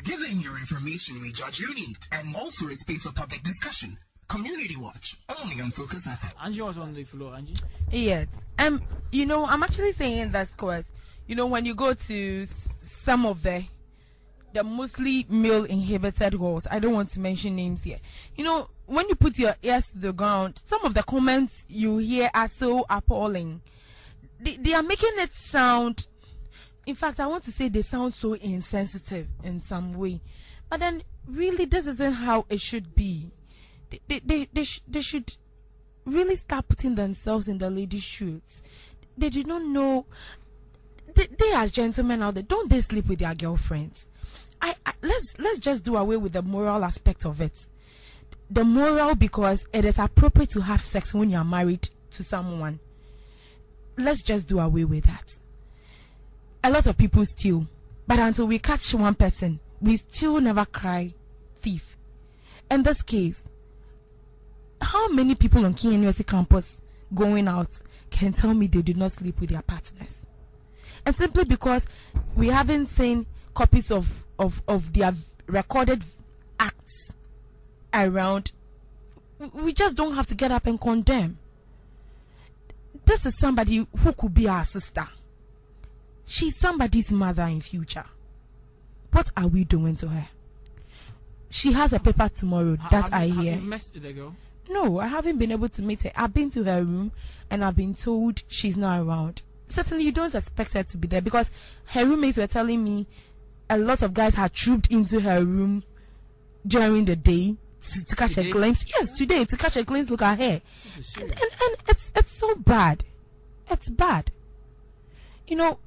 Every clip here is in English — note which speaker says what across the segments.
Speaker 1: giving your information we judge you need, and also a space for public discussion. Community Watch, only on Focus FM.
Speaker 2: Angie was on the floor, Angie.
Speaker 3: Yes. You know, I'm actually saying that because, you know, when you go to some of the mostly male inhabited halls, I don't want to mention names here. You know, when you put your ears to the ground, some of the comments you hear are so appalling. They are making it sound, in fact, I want to say they sound so insensitive in some way. But then, really, this isn't how it should be. They should really start putting themselves in the ladies' shoes. They do not know. They as gentlemen out there, don't they sleep with their girlfriends? Let's just do away with the moral aspect of it. The moral, because it is appropriate to have sex when you are married to someone. Let's just do away with that. A lot of people steal, but until we catch one person, we still never cry thief. In this case, how many people on King University campus going out can tell me they did not sleep with their partners? And simply because we haven't seen copies of their recorded acts around, we just don't have to get up and condemn. This is somebody who could be our sister. She's somebody's mother in future. What are we doing to her? She has a paper tomorrow, I hear.
Speaker 2: Have you met the girl?
Speaker 3: No, I haven't been able to meet her. I've been to her room and I've been told she's not around. Certainly you don't expect her to be there, because her roommates were telling me a lot of guys had trooped into her room during the day to catch a glimpse. Yes, today, to catch a glimpse, look at her. And it's so bad. It's bad. You know,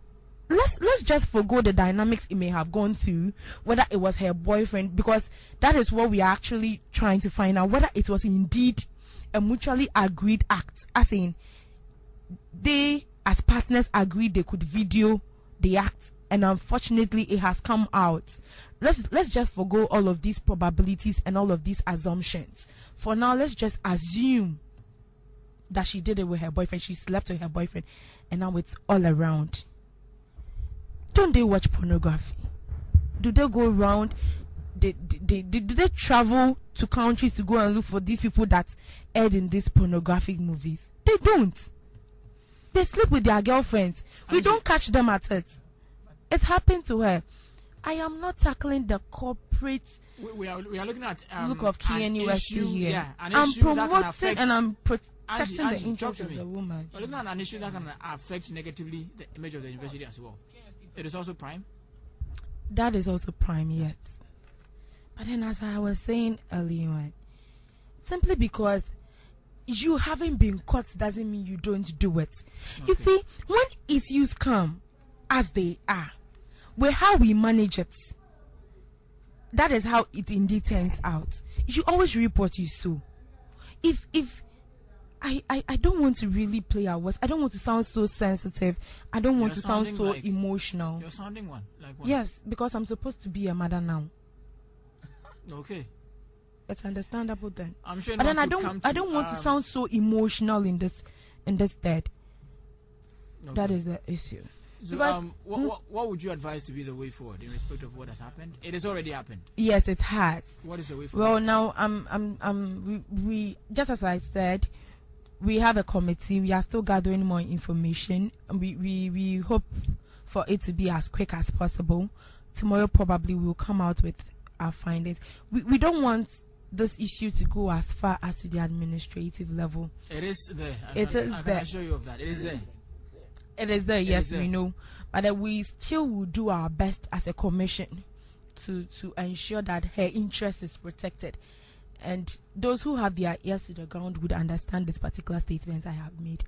Speaker 3: let's just forgo the dynamics it may have gone through, whether it was her boyfriend, because that is what we are actually trying to find out, whether it was indeed a mutually agreed act, as in they as partners agreed they could video the act, and unfortunately it has come out. Let's just forgo all of these probabilities and all of these assumptions. For now, let's just assume that she did it with her boyfriend, she slept with her boyfriend, and now it's all around. Don't they watch pornography? Do they go around? Do they travel to countries to go and look for these people that aired in these pornographic movies? They don't. They sleep with their girlfriends. We don't catch them at it. It happened to her. I am not tackling the corporate.
Speaker 2: We are looking at
Speaker 3: look of KNUST here.
Speaker 2: Yeah,
Speaker 3: I'm promoting and I'm protecting
Speaker 2: Angie,
Speaker 3: the interest of the woman.
Speaker 2: We're looking at an issue that can affect negatively the image of the university as well. It is also prime.
Speaker 3: That is also prime, yes. But then, as I was saying earlier on, simply because you haven't been caught doesn't mean you don't do it. Okay. You see, when issues come as they are, well, how we manage it, that is how it indeed turns out. You always reap what you sow. If I don't want to really play our words. I don't want to sound so sensitive. I don't want to sound so like emotional.
Speaker 2: You're sounding one. Like one.
Speaker 3: Yes, because I'm supposed to be a mother now.
Speaker 2: Okay.
Speaker 3: It's understandable then.
Speaker 2: I'm sure.
Speaker 3: But then I don't want to sound so emotional in this stead. Okay. That is the issue.
Speaker 2: So, what would you advise to be the way forward in respect of what has happened? It has already happened.
Speaker 3: Yes, it has.
Speaker 2: What is the way forward?
Speaker 3: Well, now we just as I said, we have a committee. We are still gathering more information. We hope for it to be as quick as possible. Tomorrow probably we'll come out with our findings. We don't want this issue to go as far as to the administrative level.
Speaker 2: It is there.
Speaker 3: I can
Speaker 2: assure you of that. It is there.
Speaker 3: It is there, yes, we know. But we still will do our best as a commission to ensure that her interest is protected. And those who have their ears to the ground would understand this particular statement I have made.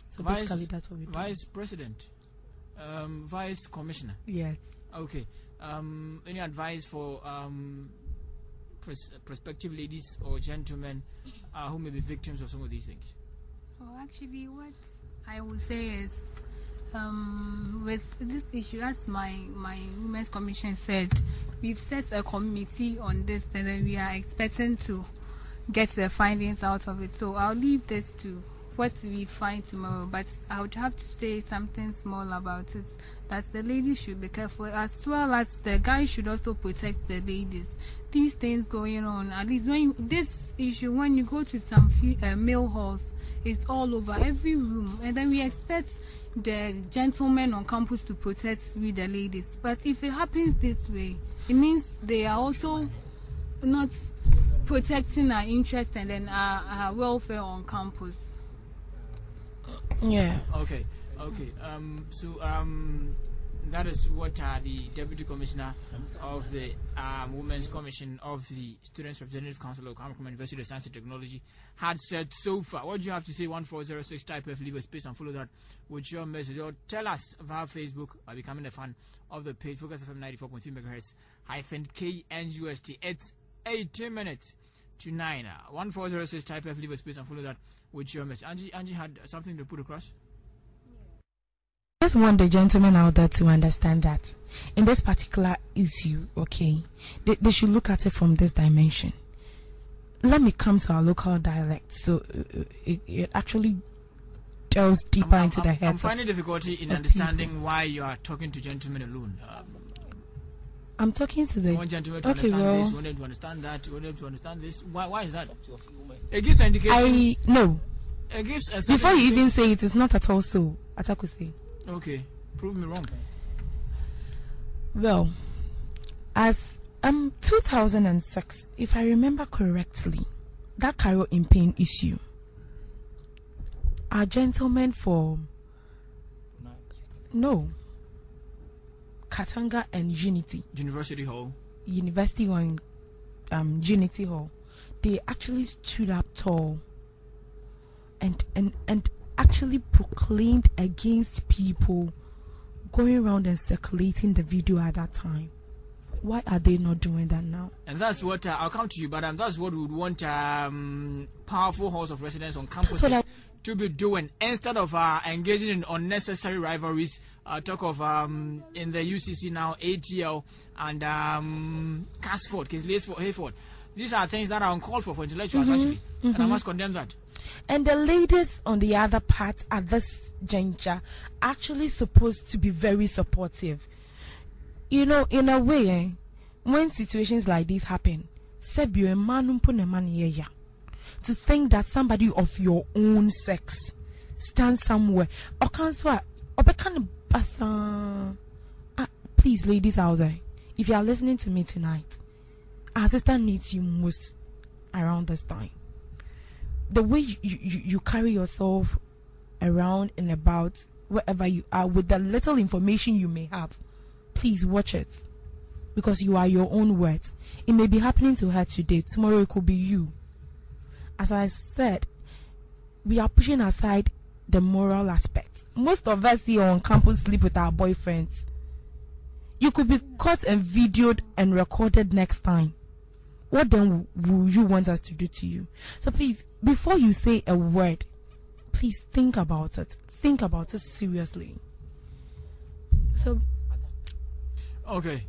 Speaker 3: So basically that's what we do.
Speaker 2: Vice President, Vice Commissioner.
Speaker 3: Yes.
Speaker 2: Okay. Any advice for prospective ladies or gentlemen who may be victims of some of these things?
Speaker 4: Oh, actually, what I would say is, with this issue, as my Women's Commission said, we've set a committee on this, and then we are expecting to get the findings out of it. So I'll leave this to what we find tomorrow. But I would have to say something small about it, that the ladies should be careful, as well as the guys should also protect the ladies. These things going on, at least when this issue, when you go to some male halls, it's all over every room, and then we expect the gentlemen on campus to protect with the ladies. But if it happens this way, it means they are also not protecting our interests and then our welfare on campus.
Speaker 3: Yeah.
Speaker 2: Okay. That is what the Deputy Commissioner of the Women's Commission of the Students Representative Council of Cameroon University of Science and Technology had said so far. What do you have to say? 1406, type F, leave a space and follow that with your message. Or tell us via Facebook by becoming a fan of the page Focus FM 94.3 MHz -KNUST. It's 18 minutes to 9. 1406, type F, leave a space and follow that with your message. Angie had something to put across.
Speaker 3: I just want the gentlemen out there to understand that in this particular issue, okay, they should look at it from this dimension. Let me come to our local dialect, so it actually delves deeper into the head.
Speaker 2: I'm finding difficulty in understanding people. Why you are talking to gentlemen alone.
Speaker 3: I'm talking to the
Speaker 2: one gentleman to understand this, one them to understand that, one them to understand this. Why is that? It gives an indication.
Speaker 3: No.
Speaker 2: It gives a
Speaker 3: before you even say it is not at all so. Atta-kusi.
Speaker 2: Okay, prove me wrong.
Speaker 3: Well, as 2006, if I remember correctly, that Cairo in Pain issue, our gentlemen from Katanga and
Speaker 2: University Hall
Speaker 3: in Unity Hall, they actually stood up tall and actually proclaimed against people going around and circulating the video at that time. Why are they not doing that now?
Speaker 2: And that's what I'll come to you, but that's what we would want powerful halls of residence on campuses to be doing, instead of engaging in unnecessary rivalries. Talk of in the UCC now, ATL and Casford, Hayford. These are things that are uncalled for intellectuals, actually, and I must condemn that.
Speaker 3: And the ladies on the other part at this juncture actually supposed to be very supportive. You know, in a way, when situations like this happen, to think that somebody of your own sex stands somewhere, please, ladies out there, if you are listening to me tonight, our sister needs you most around this time. The way you carry yourself around and about wherever you are with the little information you may have, please watch it, because you are your own words. It may be happening to her today, tomorrow it could be you. As I said, we are pushing aside the moral aspect. Most of us here on campus sleep with our boyfriends. You could be caught and videoed and recorded next time. What then will you want us to do to you? So please, before you say a word, please think about it. Think about it seriously. So,
Speaker 2: okay.